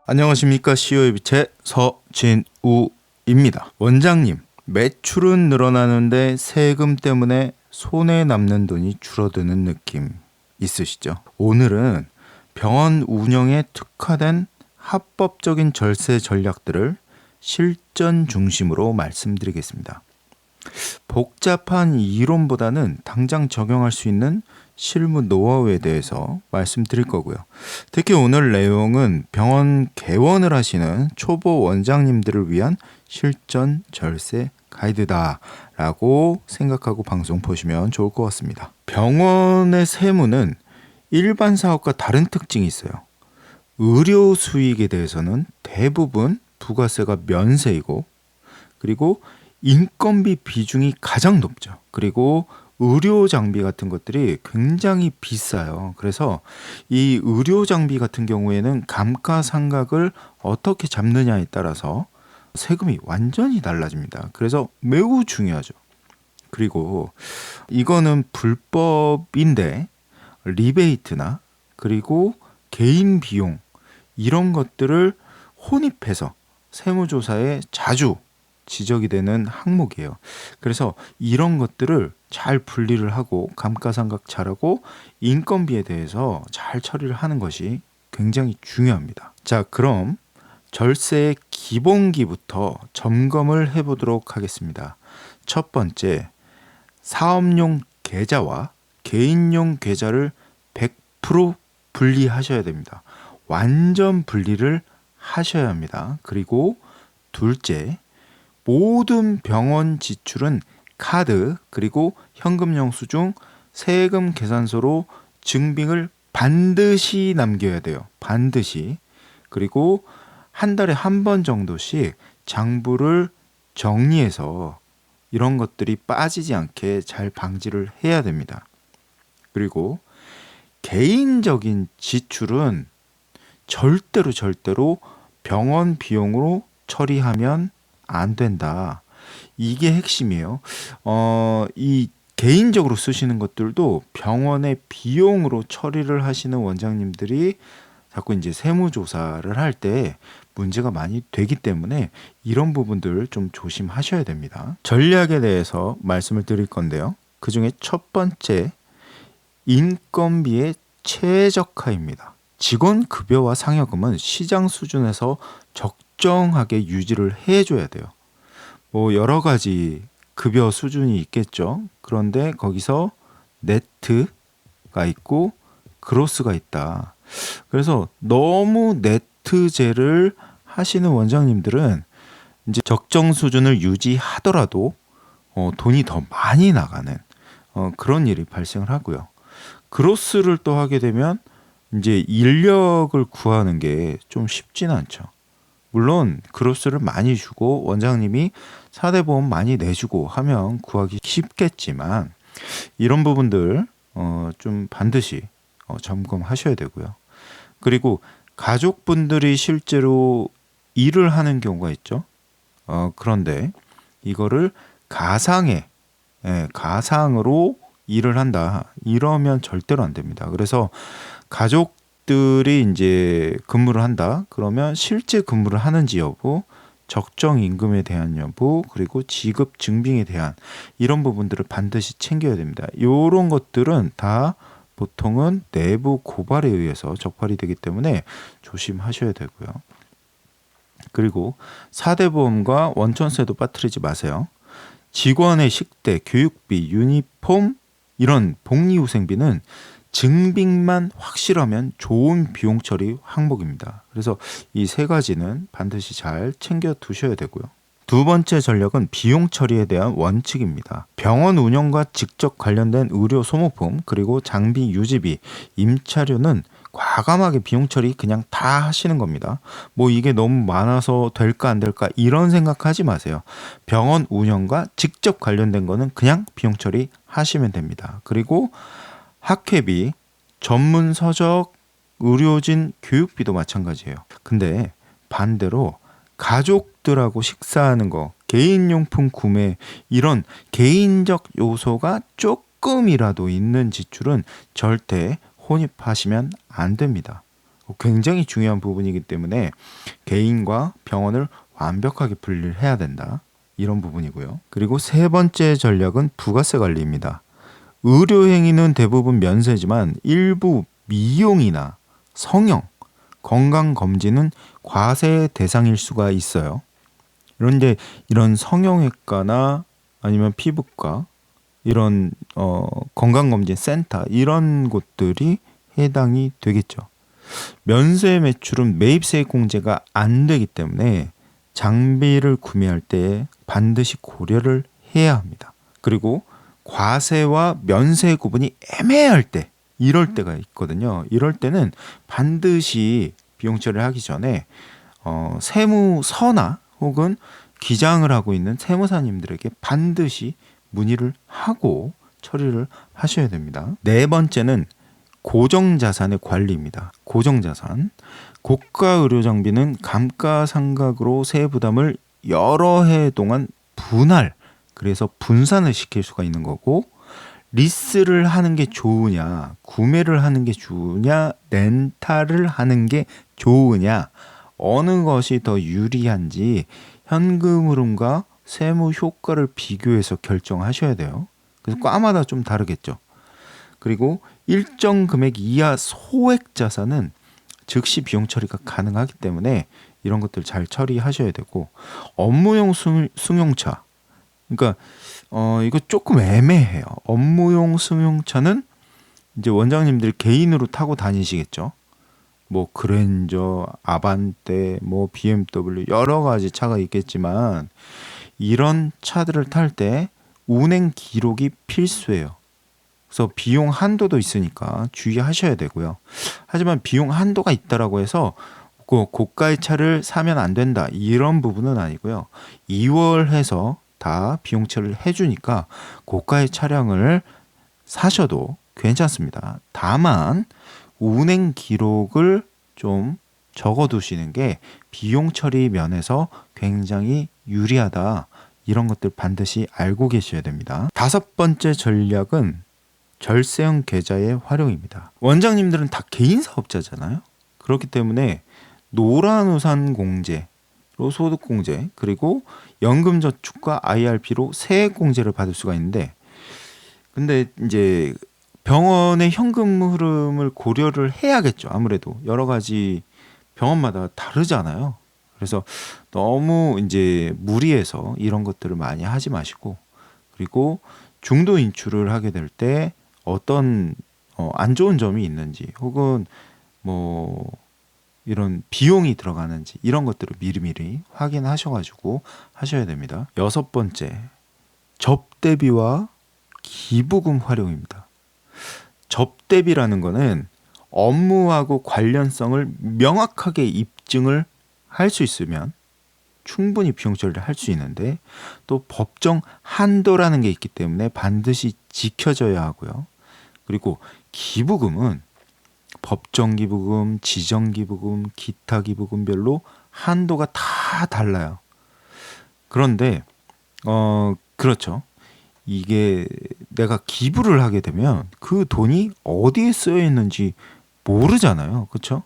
안녕하십니까. CEO의 빛의 서진우입니다. 원장님, 매출은 늘어나는데 세금 때문에 손에 남는 돈이 줄어드는 느낌 있으시죠? 오늘은 병원 운영에 특화된 합법적인 절세 전략들을 실전 중심으로 말씀드리겠습니다. 복잡한 이론보다는 당장 적용할 수 있는 실무 노하우에 대해서 말씀드릴 거고요. 특히 오늘 내용은 병원 개원을 하시는 초보 원장님들을 위한 실전 절세 가이드다라고 생각하고 방송 보시면 좋을 것 같습니다. 병원의 세무는 일반 사업과 다른 특징이 있어요. 의료 수익에 대해서는 대부분 부가세가 면세이고, 그리고 인건비 비중이 가장 높죠. 그리고 의료 장비 같은 것들이 굉장히 비싸요. 그래서 이 의료 장비 같은 경우에는 감가상각을 어떻게 잡느냐에 따라서 세금이 완전히 달라집니다. 그래서 매우 중요하죠. 그리고 이거는 불법인데 리베이트나 그리고 개인 비용 이런 것들을 혼입해서 세무조사에 자주 지적이 되는 항목이에요. 그래서 이런 것들을 잘 분리를 하고 감가상각 잘하고 인건비에 대해서 잘 처리를 하는 것이 굉장히 중요합니다. 자, 그럼 절세의 기본기부터 점검을 해보도록 하겠습니다. 첫 번째, 사업용 계좌와 개인용 계좌를 100% 분리하셔야 됩니다. 완전 분리를 하셔야 합니다. 그리고 둘째, 모든 병원 지출은 카드 그리고 현금 영수증, 세금 계산서로 증빙을 반드시 남겨야 돼요. 반드시. 그리고 한 달에 한 번 정도씩 장부를 정리해서 이런 것들이 빠지지 않게 잘 방지를 해야 됩니다. 그리고 개인적인 지출은 절대로 병원 비용으로 처리하면 안 된다. 이게 핵심이에요. 이 개인적으로 쓰시는 것들도 병원의 비용으로 처리를 하시는 원장님들이 자꾸 이제 세무조사를 할 때 문제가 많이 되기 때문에 이런 부분들 좀 조심하셔야 됩니다. 전략에 대해서 말씀을 드릴 건데요. 그 중에 첫 번째, 인건비의 최적화입니다. 직원 급여와 상여금은 시장 수준에서 적정하게 유지를 해줘야 돼요. 뭐 여러 가지 급여 수준이 있겠죠. 그런데 거기서 네트가 있고 그로스가 있다. 그래서 너무 네트제를 하시는 원장님들은 이제 적정 수준을 유지하더라도 돈이 더 많이 나가는 그런 일이 발생을 하고요. 그로스를 또 하게 되면 이제 인력을 구하는 게 좀 쉽지는 않죠. 물론 그로스를 많이 주고 원장님이 4대 보험 많이 내주고 하면 구하기 쉽겠지만 이런 부분들 좀 반드시 점검하셔야 되고요. 그리고 가족분들이 실제로 일을 하는 경우가 있죠. 그런데 이거를 가상으로 일을 한다. 이러면 절대로 안 됩니다. 그래서 가족들이 이제 근무를 한다. 그러면 실제 근무를 하는지 여부, 적정 임금에 대한 여부, 그리고 지급 증빙에 대한 이런 부분들을 반드시 챙겨야 됩니다. 이런 것들은 다 보통은 내부 고발에 의해서 적발이 되기 때문에 조심하셔야 되고요. 그리고 4대 보험과 원천세도 빠뜨리지 마세요. 직원의 식대, 교육비, 유니폼 이런 복리후생비는 증빙만 확실하면 좋은 비용 처리 항목입니다. 그래서 이 세 가지는 반드시 잘 챙겨 두셔야 되고요. 두 번째 전략은 비용 처리에 대한 원칙입니다. 병원 운영과 직접 관련된 의료 소모품 그리고 장비 유지비, 임차료는 과감하게 비용 처리 그냥 다 하시는 겁니다. 뭐 이게 너무 많아서 될까 안 될까 이런 생각하지 마세요. 병원 운영과 직접 관련된 거는 그냥 비용 처리 하시면 됩니다. 그리고 학회비, 전문 서적, 의료진 교육비도 마찬가지예요. 근데 반대로 가족들하고 식사하는 거, 개인용품 구매 이런 개인적 요소가 조금 조금이라도 있는 지출은 절대 혼입하시면 안 됩니다. 굉장히 중요한 부분이기 때문에 개인과 병원을 완벽하게 분리를 해야 된다. 이런 부분이고요. 그리고 세 번째 전략은 부가세 관리입니다. 의료행위는 대부분 면세지만 일부 미용이나 성형, 건강검진은 과세 대상일 수가 있어요. 그런데 이런 성형외과나 아니면 피부과, 이런 건강검진 센터 이런 곳들이 해당이 되겠죠. 면세 매출은 매입세액 공제가 안 되기 때문에 장비를 구매할 때 반드시 고려를 해야 합니다. 그리고 과세와 면세 구분이 애매할 때, 이럴 때가 있거든요. 이럴 때는 반드시 비용 처리를 하기 전에 세무서나 혹은 기장을 하고 있는 세무사님들에게 반드시 문의를 하고 처리를 하셔야 됩니다. 네 번째는 고정자산의 관리입니다. 고정자산. 고가 의료 장비는 감가상각으로 세액 부담을 여러 해 동안 분할, 그래서 분산을 시킬 수가 있는 거고, 리스를 하는 게 좋으냐, 구매를 하는 게 좋으냐, 렌탈을 하는 게 좋으냐, 어느 것이 더 유리한지 현금 흐름과 세무 효과를 비교해서 결정하셔야 돼요. 그래서 과마다 좀 다르겠죠. 그리고 일정 금액 이하 소액 자산은 즉시 비용 처리가 가능하기 때문에 이런 것들 잘 처리하셔야 되고, 업무용 승용차, 그러니까 이거 조금 애매해요. 업무용 승용차는 이제 원장님들이 개인으로 타고 다니시겠죠. 뭐 그랜저, 아반떼, 뭐 BMW 여러 가지 차가 있겠지만 이런 차들을 탈 때 운행 기록이 필수예요. 그래서 비용 한도도 있으니까 주의하셔야 되고요. 하지만 비용 한도가 있다라고 해서 고가의 차를 사면 안 된다, 이런 부분은 아니고요. 2월해서 다 비용 처리를 해주니까 고가의 차량을 사셔도 괜찮습니다. 다만 운행 기록을 좀 적어두시는 게 비용 처리 면에서 굉장히 유리하다. 이런 것들 반드시 알고 계셔야 됩니다. 다섯 번째 전략은 절세형 계좌의 활용입니다. 원장님들은 다 개인 사업자잖아요. 그렇기 때문에 노란우산 공제로 소득 공제, 그리고 연금저축과 IRP로 세액 공제를 받을 수가 있는데, 근데 이제 병원의 현금 흐름을 고려를 해야겠죠. 아무래도 여러 가지 병원마다 다르잖아요. 그래서 너무 이제 무리해서 이런 것들을 많이 하지 마시고, 그리고 중도 인출을 하게 될 때 어떤 안 좋은 점이 있는지, 혹은 뭐 이런 비용이 들어가는지, 이런 것들을 미리미리 확인하셔가지고 하셔야 됩니다. 여섯 번째, 접대비와 기부금 활용입니다. 접대비라는 거는 업무하고 관련성을 명확하게 입증을 할 수 있으면 충분히 비용 처리를 할 수 있는데, 또 법정 한도라는 게 있기 때문에 반드시 지켜져야 하고요. 그리고 기부금은 법정 기부금, 지정 기부금, 기타 기부금별로 한도가 다 달라요. 그런데 그렇죠. 이게 내가 기부를 하게 되면 그 돈이 어디에 쓰여 있는지 모르잖아요. 그렇죠?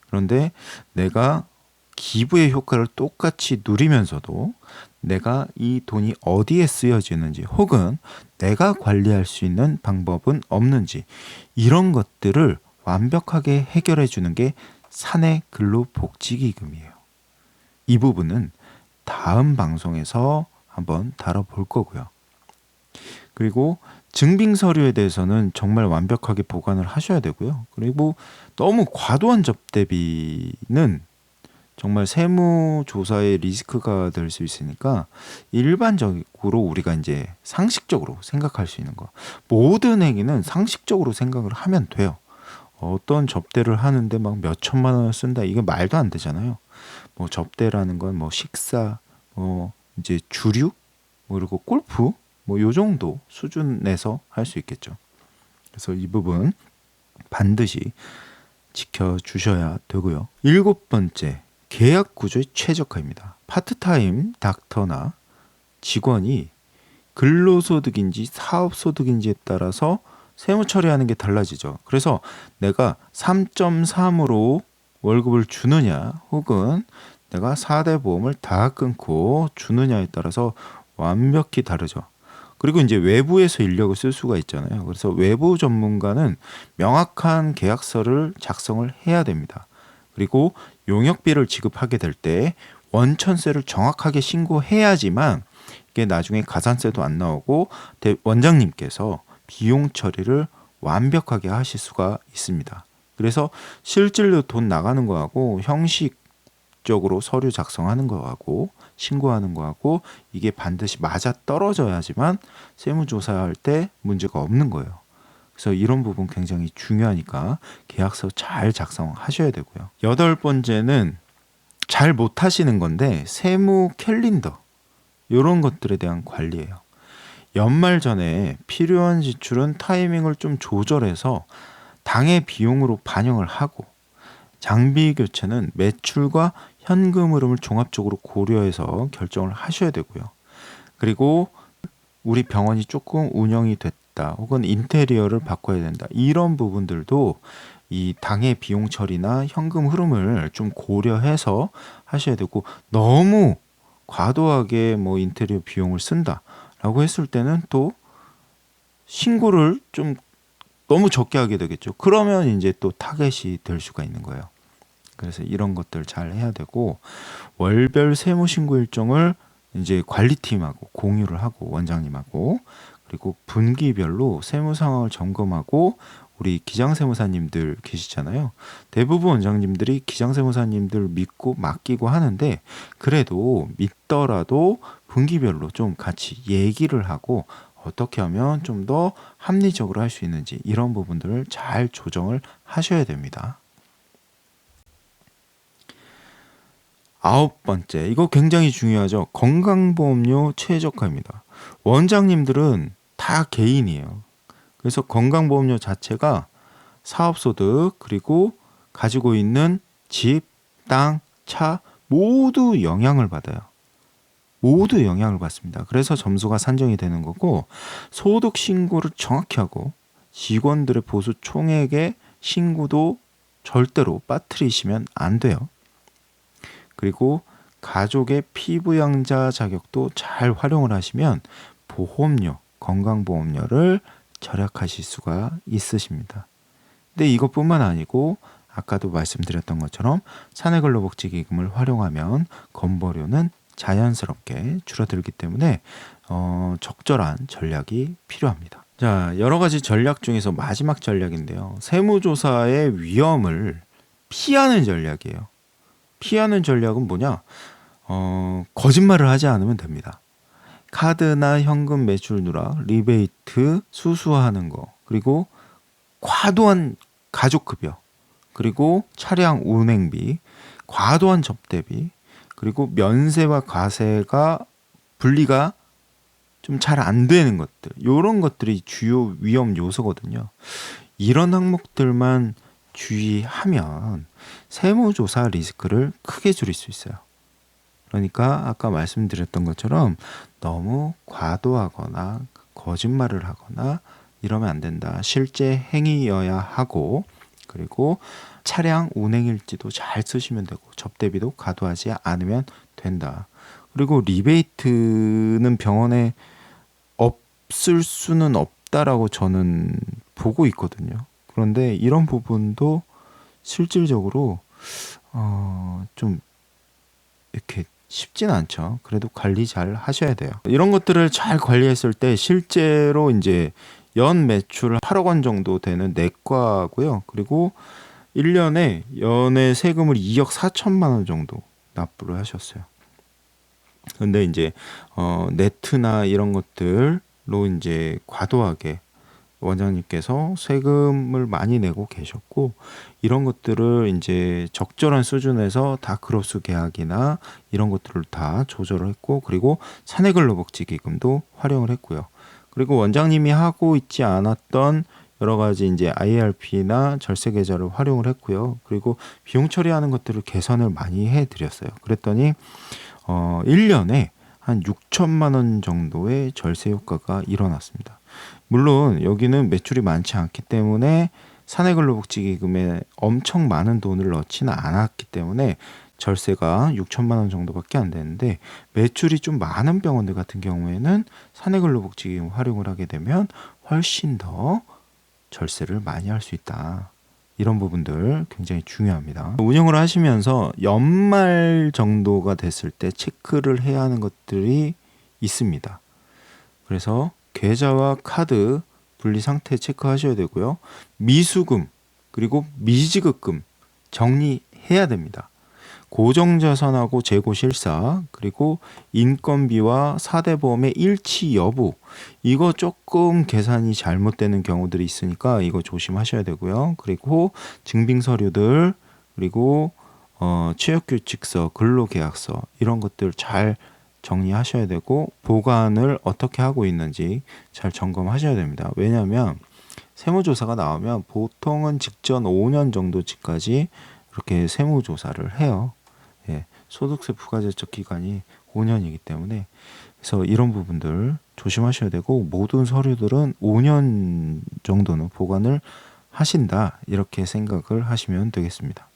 그런데 내가 기부의 효과를 똑같이 누리면서도 내가 이 돈이 어디에 쓰여지는지, 혹은 내가 관리할 수 있는 방법은 없는지, 이런 것들을 완벽하게 해결해 주는 게 사내 근로복지기금이에요. 이 부분은 다음 방송에서 한번 다뤄볼 거고요. 그리고 증빙 서류에 대해서는 정말 완벽하게 보관을 하셔야 되고요. 그리고 너무 과도한 접대비는 정말 세무조사의 리스크가 될 수 있으니까 일반적으로 우리가 이제 상식적으로 생각할 수 있는 거, 모든 행위는 상식적으로 생각을 하면 돼요. 어떤 접대를 하는데 막 몇 천만 원을 쓴다, 이게 말도 안 되잖아요. 뭐 접대라는 건 뭐 식사, 뭐 이제 주류, 뭐 그리고 골프, 뭐 요 정도 수준에서 할 수 있겠죠. 그래서 이 부분 반드시 지켜주셔야 되고요. 일곱 번째, 계약 구조의 최적화입니다. 파트타임 닥터나 직원이 근로소득인지 사업소득인지에 따라서 세무 처리하는 게 달라지죠. 그래서 내가 3.3으로 월급을 주느냐 혹은 내가 4대 보험을 다 끊고 주느냐에 따라서 완벽히 다르죠. 그리고 이제 외부에서 인력을 쓸 수가 있잖아요. 그래서 외부 전문가는 명확한 계약서를 작성을 해야 됩니다. 그리고 용역비를 지급하게 될 때 원천세를 정확하게 신고해야지만 이게 나중에 가산세도 안 나오고 원장님께서 비용 처리를 완벽하게 하실 수가 있습니다. 그래서 실질로 돈 나가는 거하고 형식적으로 서류 작성하는 거하고 신고하는 거하고 이게 반드시 맞아 떨어져야지만 세무조사할 때 문제가 없는 거예요. 그래서 이런 부분 굉장히 중요하니까 계약서 잘 작성하셔야 되고요. 8번째는 잘 못하시는 건데 세무 캘린더 이런 것들에 대한 관리예요. 연말 전에 필요한 지출은 타이밍을 좀 조절해서 당해 비용으로 반영을 하고 장비 교체는 매출과 현금 흐름을 종합적으로 고려해서 결정을 하셔야 되고요. 그리고 우리 병원이 조금 운영이 됐다 혹은 인테리어를 바꿔야 된다 이런 부분들도 이 당해 비용 처리나 현금 흐름을 좀 고려해서 하셔야 되고 너무 과도하게 뭐 인테리어 비용을 쓴다라고 했을 때는 또 신고를 좀 너무 적게 하게 되겠죠. 그러면 이제 또 타겟이 될 수가 있는 거예요. 그래서 이런 것들 잘 해야 되고 월별 세무 신고 일정을 이제 관리팀하고 공유를 하고 원장님하고 그리고 분기별로 세무 상황을 점검하고 우리 기장세무사님들 계시잖아요. 대부분 원장님들이 기장세무사님들 믿고 맡기고 하는데 그래도 믿더라도 분기별로 좀 같이 얘기를 하고 어떻게 하면 좀 더 합리적으로 할 수 있는지 이런 부분들을 잘 조정을 하셔야 됩니다. 9번째, 이거 굉장히 중요하죠. 건강보험료 최저가입니다. 원장님들은 다 개인이에요. 그래서 건강보험료 자체가 사업소득 그리고 가지고 있는 집, 땅, 차 모두 영향을 받아요. 모두 영향을 받습니다. 그래서 점수가 산정이 되는 거고 소득 신고를 정확히 하고 직원들의 보수 총액의 신고도 절대로 빠뜨리시면 안 돼요. 그리고 가족의 피부양자 자격도 잘 활용을 하시면 보험료, 건강보험료를 절약하실 수가 있으십니다. 근데 이것뿐만 아니고 아까도 말씀드렸던 것처럼 사내근로복지기금을 활용하면 건보료는 자연스럽게 줄어들기 때문에 적절한 전략이 필요합니다. 자, 여러 가지 전략 중에서 마지막 전략인데요. 세무조사의 위험을 피하는 전략이에요. 피하는 전략은 뭐냐? 거짓말을 하지 않으면 됩니다. 카드나 현금 매출 누락, 리베이트, 수수하는 거, 그리고 과도한 가족급여, 그리고 차량 운행비, 과도한 접대비, 그리고 면세와 과세가 분리가 좀 잘 안 되는 것들, 이런 것들이 주요 위험 요소거든요. 이런 항목들만 주의하면 세무조사 리스크를 크게 줄일 수 있어요. 그러니까 아까 말씀드렸던 것처럼 너무 과도하거나 거짓말을 하거나 이러면 안 된다. 실제 행위여야 하고 그리고 차량 운행일지도 잘 쓰시면 되고 접대비도 과도하지 않으면 된다. 그리고 리베이트는 병원에 없을 수는 없다라고 저는 보고 있거든요. 그런데 이런 부분도 실질적으로 좀 이렇게 쉽진 않죠. 그래도 관리 잘 하셔야 돼요. 이런 것들을 잘 관리했을 때 실제로 이제 연 매출 8억 원 정도 되는 내과고요. 그리고 1년에 연회 세금을 2억 4천만 원 정도 납부를 하셨어요. 근데 이제 네트나 이런 것들로 이제 과도하게 원장님께서 세금을 많이 내고 계셨고 이런 것들을 이제 적절한 수준에서 다 그로스 계약이나 이런 것들을 다 조절을 했고 그리고 사내근로복지기금도 활용을 했고요. 그리고 원장님이 하고 있지 않았던 여러 가지 이제 IRP나 절세 계좌를 활용을 했고요. 그리고 비용 처리하는 것들을 개선을 많이 해드렸어요. 그랬더니 1년에 한 6천만 원 정도의 절세 효과가 일어났습니다. 물론 여기는 매출이 많지 않기 때문에 사내근로복지기금에 엄청 많은 돈을 넣지는 않았기 때문에 절세가 6천만 원 정도밖에 안 되는데, 매출이 좀 많은 병원들 같은 경우에는 사내근로복지기금 활용을 하게 되면 훨씬 더 절세를 많이 할 수 있다. 이런 부분들 굉장히 중요합니다. 운영을 하시면서 연말 정도가 됐을 때 체크를 해야 하는 것들이 있습니다. 그래서 계좌와 카드 분리 상태 체크하셔야 되고요. 미수금 그리고 미지급금 정리해야 됩니다. 고정자산하고 재고실사, 그리고 인건비와 4대 보험의 일치 여부, 이거 조금 계산이 잘못되는 경우들이 있으니까 이거 조심하셔야 되고요. 그리고 증빙서류들, 그리고 취업규칙서, 근로계약서, 이런 것들 잘 정리하셔야 되고, 보관을 어떻게 하고 있는지 잘 점검하셔야 됩니다. 왜냐하면 세무조사가 나오면 보통은 직전 5년 정도까지 이렇게 세무조사를 해요. 예, 소득세 부가제적 기간이 5년이기 때문에, 그래서 이런 부분들 조심하셔야 되고, 모든 서류들은 5년 정도는 보관을 하신다, 이렇게 생각을 하시면 되겠습니다.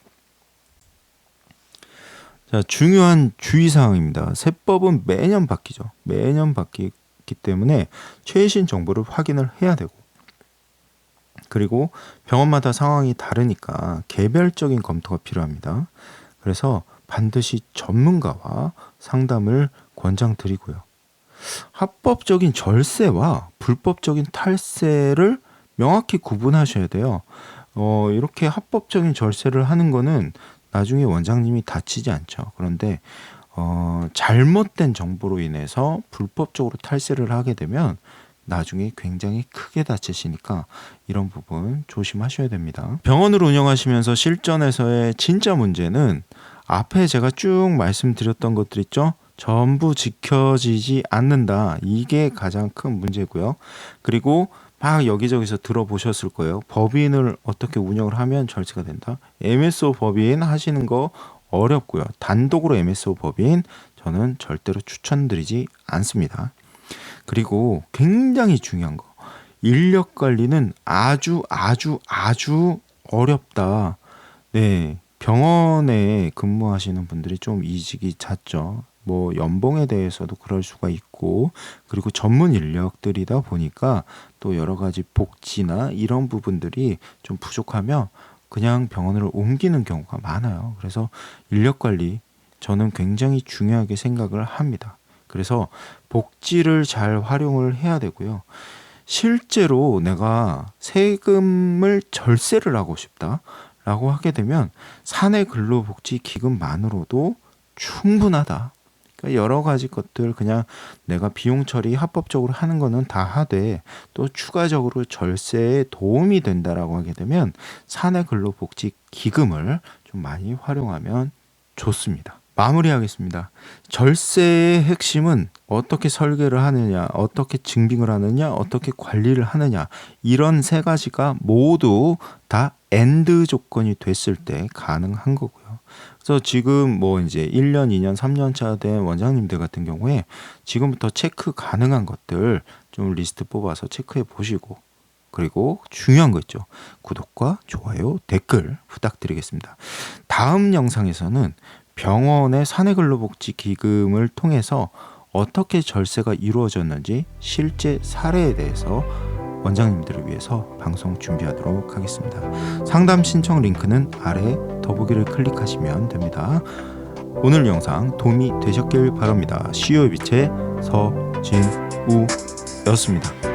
자, 중요한 주의사항입니다. 세법은 매년 바뀌죠. 매년 바뀌기 때문에 최신 정보를 확인을 해야 되고, 그리고 병원마다 상황이 다르니까 개별적인 검토가 필요합니다. 그래서 반드시 전문가와 상담을 권장드리고요. 합법적인 절세와 불법적인 탈세를 명확히 구분하셔야 돼요. 이렇게 합법적인 절세를 하는 거는 나중에 원장님이 다치지 않죠. 그런데 잘못된 정보로 인해서 불법적으로 탈세를 하게 되면 나중에 굉장히 크게 다치시니까 이런 부분 조심하셔야 됩니다. 병원을 운영하시면서 실전에서의 진짜 문제는 앞에 제가 쭉 말씀드렸던 것들 있죠? 전부 지켜지지 않는다. 이게 가장 큰 문제고요. 그리고 막 여기저기서 들어보셨을 거예요. 법인을 어떻게 운영을 하면 절세가 된다. MSO 법인 하시는 거 어렵고요. 단독으로 MSO 법인 저는 절대로 추천드리지 않습니다. 그리고 굉장히 중요한 거, 인력 관리는 아주 어렵다. 네, 병원에 근무하시는 분들이 좀 이직이 잦죠. 뭐 연봉에 대해서도 그럴 수가 있고, 그리고 전문 인력들이다 보니까 또 여러 가지 복지나 이런 부분들이 좀 부족하면 그냥 병원을 옮기는 경우가 많아요. 그래서 인력 관리 저는 굉장히 중요하게 생각을 합니다. 그래서 복지를 잘 활용을 해야 되고요. 실제로 내가 세금을 절세를 하고 싶다라고 하게 되면 사내근로복지기금만으로도 충분하다. 그러니까 여러 가지 것들 그냥 내가 비용 처리 합법적으로 하는 거는 다 하되, 또 추가적으로 절세에 도움이 된다라고 하게 되면 사내근로복지기금을 좀 많이 활용하면 좋습니다. 마무리하겠습니다. 절세의 핵심은 어떻게 설계를 하느냐, 어떻게 증빙을 하느냐, 어떻게 관리를 하느냐, 이런 세 가지가 모두 다 엔드 조건이 됐을 때 가능한 거고요. 그래서 지금 뭐 이제 1년, 2년, 3년 차 된 원장님들 같은 경우에 지금부터 체크 가능한 것들 좀 리스트 뽑아서 체크해 보시고, 그리고 중요한 거 있죠. 구독과 좋아요, 댓글 부탁드리겠습니다. 다음 영상에서는 병원의 사내근로복지기금을 통해서 어떻게 절세가 이루어졌는지 실제 사례에 대해서 원장님들을 위해서 방송 준비하도록 하겠습니다. 상담 신청 링크는 아래 더보기를 클릭하시면 됩니다. 오늘 영상 도움이 되셨길 바랍니다. CEO 빛의 서진우였습니다.